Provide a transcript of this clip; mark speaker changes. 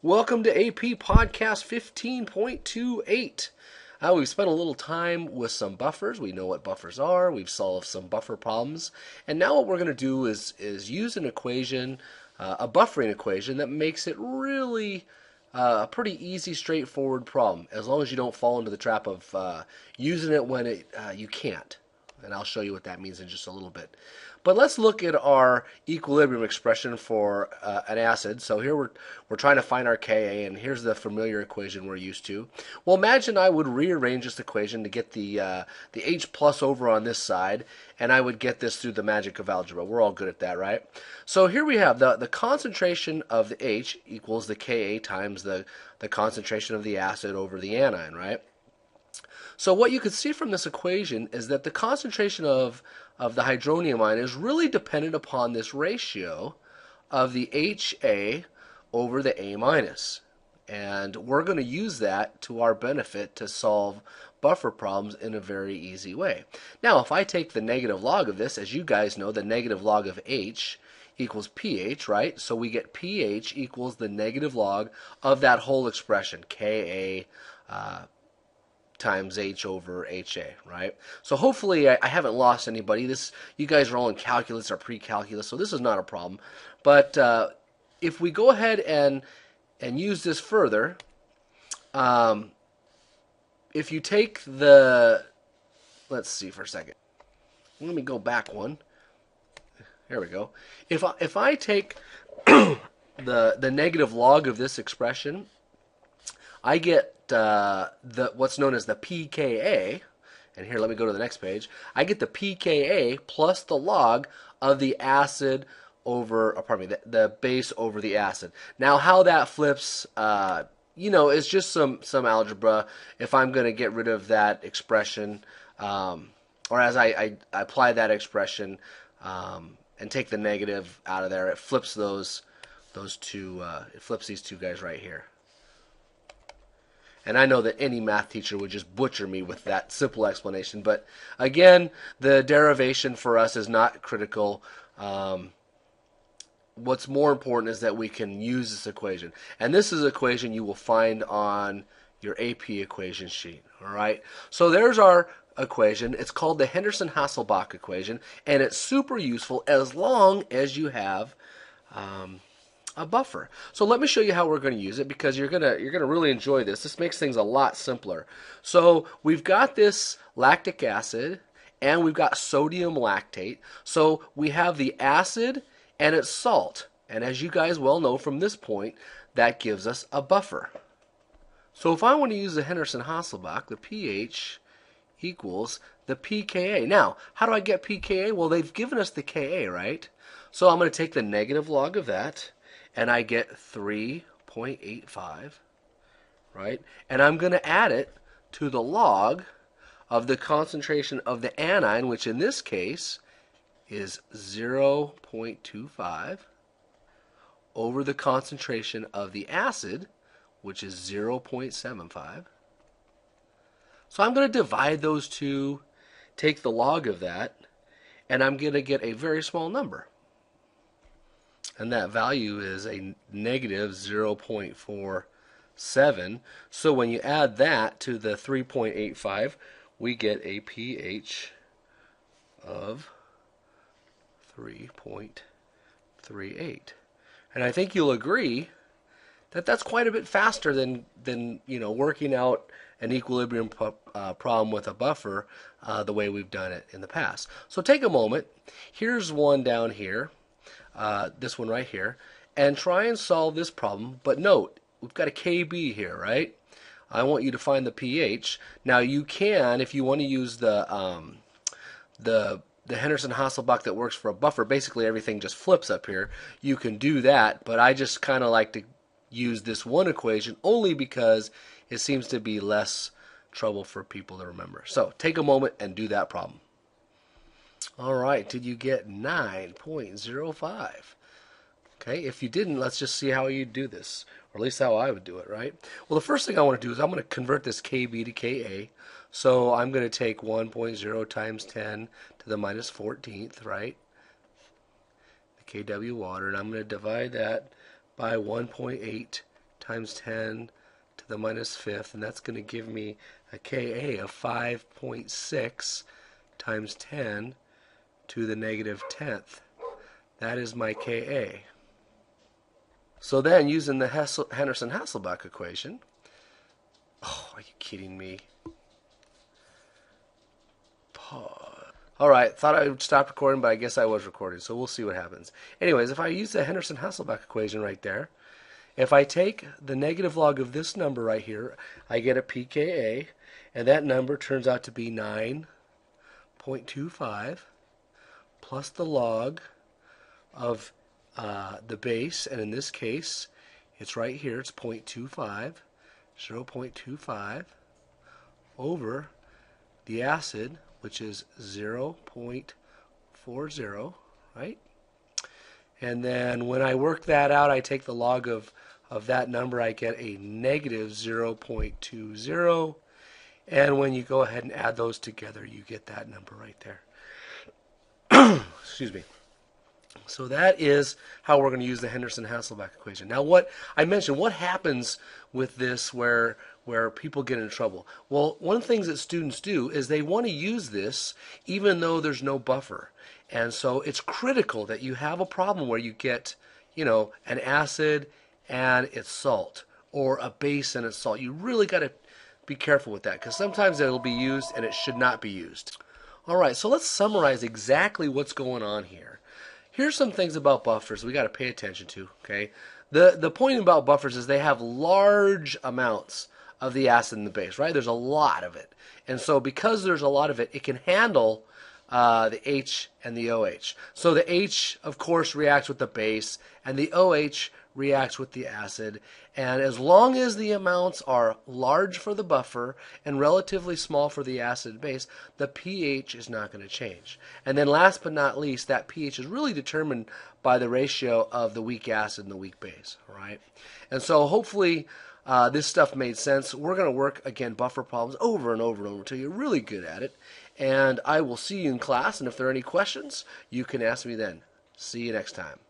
Speaker 1: Welcome to AP Podcast 15.28. We've spent a little time with some buffers. We know what buffers are. We've solved some buffer problems. And now what we're going to do is use an equation, a buffering equation that makes it really a pretty easy, straightforward problem, as long as you don't fall into the trap of using it when you can't. And I'll show you what that means in just a little bit. But let's look at our equilibrium expression for an acid. So here we're trying to find our Ka, and here's the familiar equation we're used to. Well, imagine I would rearrange this equation to get the H plus over on this side, and I would get this through the magic of algebra. We're all good at that, right? So here we have the concentration of the H equals the Ka times the concentration of the acid over the anion, right? So what you can see from this equation is that the concentration of the hydronium ion is really dependent upon this ratio of the HA over the A minus. And we're going to use that to our benefit to solve buffer problems in a very easy way. Now, if I take the negative log of this, as you guys know, the negative log of H equals pH, right? So we get pH equals the negative log of that whole expression, Ka times H over HA, right? So hopefully I haven't lost anybody. You guys are all in calculus or pre-calculus, so this is not a problem. But if we go ahead and use this further, if you take let's see for a second. Let me go back one. There we go. If I take the negative log of this expression, I get what's known as the pKa, and here let me go to the next page. I get the pKa plus the log of the acid over, the base over the acid. Now how that flips, is just some algebra. If I'm going to get rid of that expression, or as I apply that expression and take the negative out of there, it flips those two. It flips these two guys right here. And I know that any math teacher would just butcher me with that simple explanation. But again, the derivation for us is not critical. What's more important is that we can use this equation. And this is an equation you will find on your AP equation sheet. All right. So there's our equation. It's called the Henderson-Hasselbalch equation. And it's super useful as long as you have a buffer. So let me show you how we're going to use it, because you're gonna really enjoy this. This makes things a lot simpler. So we've got this lactic acid and we've got sodium lactate. So we have the acid and its salt. And as you guys well know from this point, that gives us a buffer. So if I want to use the Henderson-Hasselbalch, the pH equals the pKa. Now, how do I get pKa? Well, they've given us the Ka, right? So I'm going to take the negative log of that, and I get 3.85, right? And I'm going to add it to the log of the concentration of the anion, which in this case is 0.25, over the concentration of the acid, which is 0.75. So I'm going to divide those two, take the log of that, and I'm going to get a very small number. And that value is a negative 0.47. So when you add that to the 3.85, we get a pH of 3.38. And I think you'll agree that that's quite a bit faster than working out an equilibrium problem with a buffer the way we've done it in the past. So take a moment. Here's one down here. This one right here, and try and solve this problem. But note, we've got a Kb here, right? I want you to find the pH. Now you can, if you want to use the Henderson-Hasselbalch that works for a buffer, basically everything just flips up here. You can do that, but I just kind of like to use this one equation only because it seems to be less trouble for people to remember. So take a moment and do that problem. All right, did you get 9.05? Okay, if you didn't, let's just see how you do this, or at least how I would do it, right? Well, the first thing I want to do is I'm going to convert this Kb to Ka. So I'm going to take 1.0 times 10 to the minus 14th, right? The Kw water, and I'm going to divide that by 1.8 times 10 to the minus fifth, and that's going to give me a Ka of 5.6 times 10 to the negative 10th. That is my Ka. So then, using the Henderson-Hasselbalch equation, oh, are you kidding me? Pause. All right, thought I would stop recording, but I guess I was recording, so we'll see what happens. Anyways, if I use the Henderson-Hasselbalch equation right there, if I take the negative log of this number right here, I get a pKa, and that number turns out to be 9.25 plus the log of the base, and in this case, it's right here, it's 0.25 over the acid, which is 0.40, right? And then when I work that out, I take the log of that number, I get a negative 0.20. And when you go ahead and add those together, you get that number right there. Excuse me. So that is how we're going to use the Henderson-Hasselbalch equation. Now, what I mentioned, what happens with this where people get in trouble? Well, one of the things that students do is they want to use this even though there's no buffer. And so it's critical that you have a problem where you get, an acid and it's salt, or a base and it's salt. You really got to be careful with that, because sometimes it'll be used and it should not be used. All right, so let's summarize exactly what's going on here. Here's some things about buffers we got to pay attention to, okay? The point about buffers is they have large amounts of the acid in the base, right? There's a lot of it. And so because there's a lot of it, it can handle the H and the OH. So the H, of course, reacts with the base, and the OH reacts with the acid. And as long as the amounts are large for the buffer and relatively small for the acid base, the pH is not going to change. And then last but not least, that pH is really determined by the ratio of the weak acid and the weak base, right? And so hopefully this stuff made sense. We're going to work, again, buffer problems over and over and over until you're really good at it. And I will see you in class, and if there are any questions, you can ask me then. See you next time.